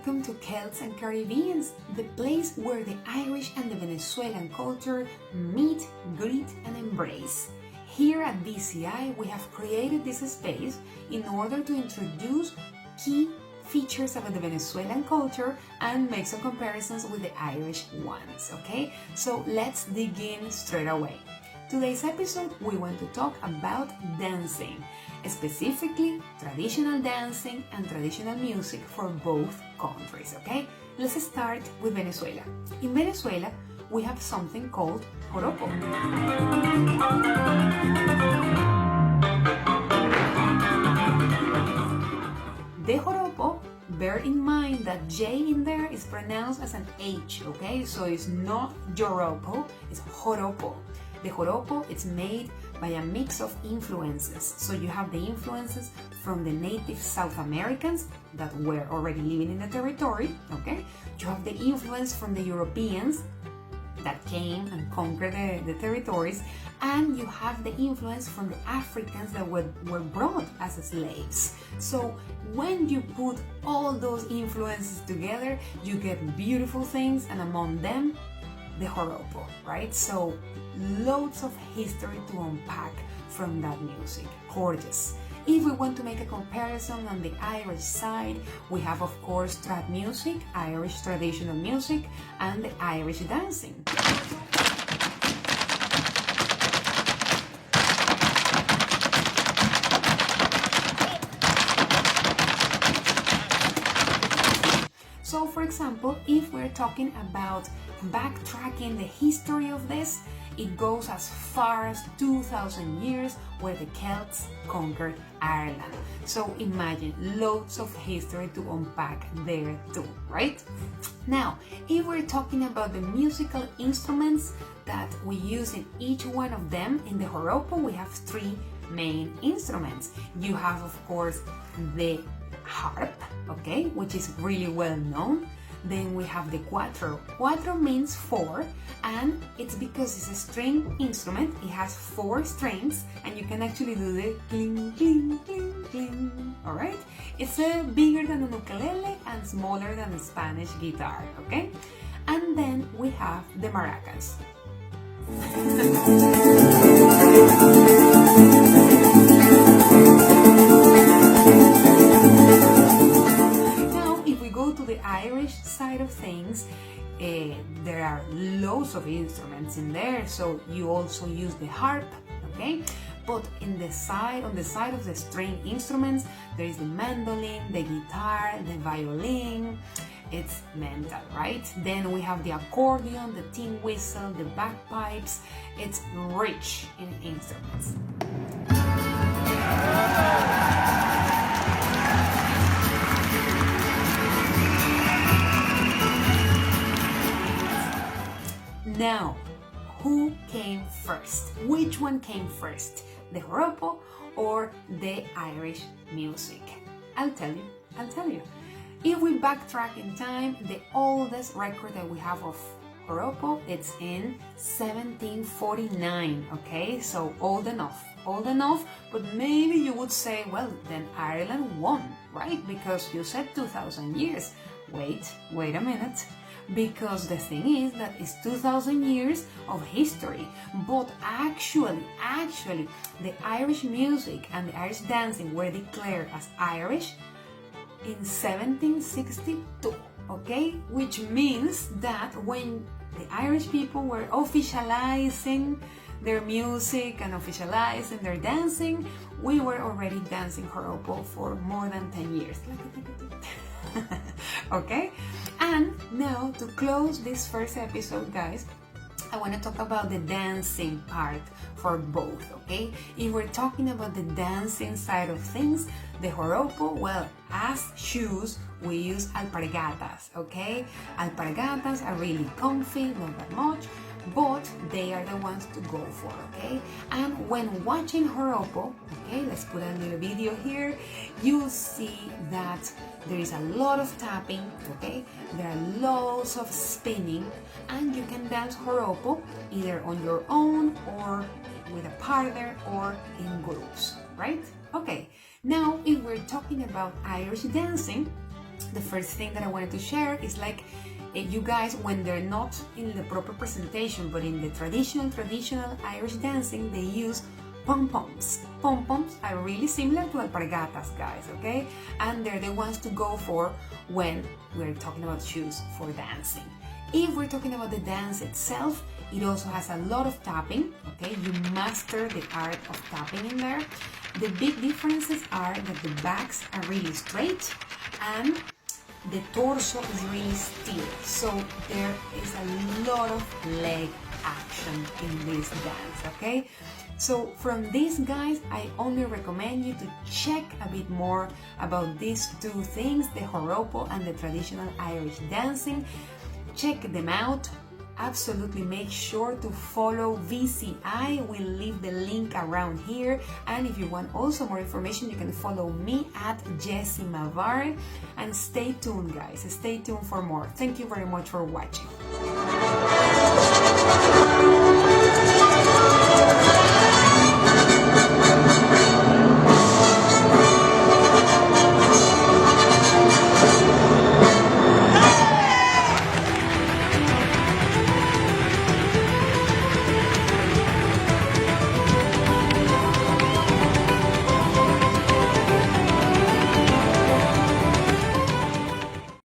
welcome to Celts and Caribbeans, the place where the Irish and the Venezuelan culture meet, greet, and embrace. Here at VCI, we have created this space in order to introduce key features about the Venezuelan culture and make some comparisons with the Irish ones, okay? So let's dig in straight away. Today's episode, we want to talk about dancing, specifically traditional dancing and traditional music for both countries, okay? Let's start with Venezuela. In Venezuela, we have something called joropo. The joropo, bear in mind that J in there is pronounced as an H, okay? So it's not joropo, it's joropo. The joropo is made by a mix of influences. So you have the influences from the native South Americans that were already living in the territory, okay? You have the influence from the Europeans that came and conquered the territories, and you have the influence from the Africans that were brought as slaves. So when you put all those influences together, you get beautiful things, and among them, the joropo, right? So loads of history to unpack from that music. Gorgeous. If we want to make a comparison on the Irish side, we have, of course, trad music, Irish traditional music, and the Irish dancing. So, for example, if we're talking about backtracking the history of this, it goes as far as 2,000 years where the Celts conquered Ireland. So imagine, loads of history to unpack there too, right? Now, if we're talking about the musical instruments that we use in each one of them, in the joropo we have three main instruments. You have, of course, the harp, okay, which is really well known. Then we have the cuatro. Cuatro means four, and it's because it's a string instrument. It has four strings, and you can actually do the cling, cling, cling, cling. All right? It's bigger than an ukulele and smaller than a Spanish guitar, okay? And then we have the maracas. To the Irish side of things, there are loads of instruments in there, so you also use the harp, okay? But on the side of the string instruments, there is the mandolin, the guitar, the violin. It's mental, right? Then we have the accordion, the tin whistle, the bagpipes. It's rich in instruments. Now, who came first? Which one came first? The joropo or the Irish music? I'll tell you. If we backtrack in time, the oldest record that we have of joropo, it's in 1749, okay? So old enough, but maybe you would say, well, then Ireland won, right? Because you said 2,000 years. Wait a minute. Because the thing is that it's 2,000 years of history, but actually, the Irish music and the Irish dancing were declared as Irish in 1762, okay? Which means that when the Irish people were officializing their music and officializing their dancing, we were already dancing joropo for more than 10 years. Okay? And now, to close this first episode, guys, I want to talk about the dancing part for both, okay? If we're talking about the dancing side of things, the joropo, well, as shoes, we use alpargatas, okay? Alpargatas are really comfy, not that much, but they are the ones to go for, okay? And when watching joropo, okay, let's put a little video here, you'll see that there is a lot of tapping, okay? There are loads of spinning, and you can dance joropo either on your own or with a partner or in groups, right? Okay, now if we're talking about Irish dancing, the first thing that I wanted to share is like, you guys, when they're not in the proper presentation, but in the traditional Irish dancing, they use pom-poms. Pom-poms are really similar to alpargatas, guys, okay? And they're the ones to go for when we're talking about shoes for dancing. If we're talking about the dance itself, it also has a lot of tapping, okay? You master the art of tapping in there. The big differences are that the backs are really straight and the torso is really still. So there is a lot of leg action in this dance, okay? So from these guys, I only recommend you to check a bit more about these two things, the joropo and the traditional Irish dancing. Check them out. Absolutely make sure to follow VCI. We'll leave the link around here. And if you want also more information, you can follow me at Jessica Mavare. And stay tuned, guys. Stay tuned for more. Thank you very much for watching.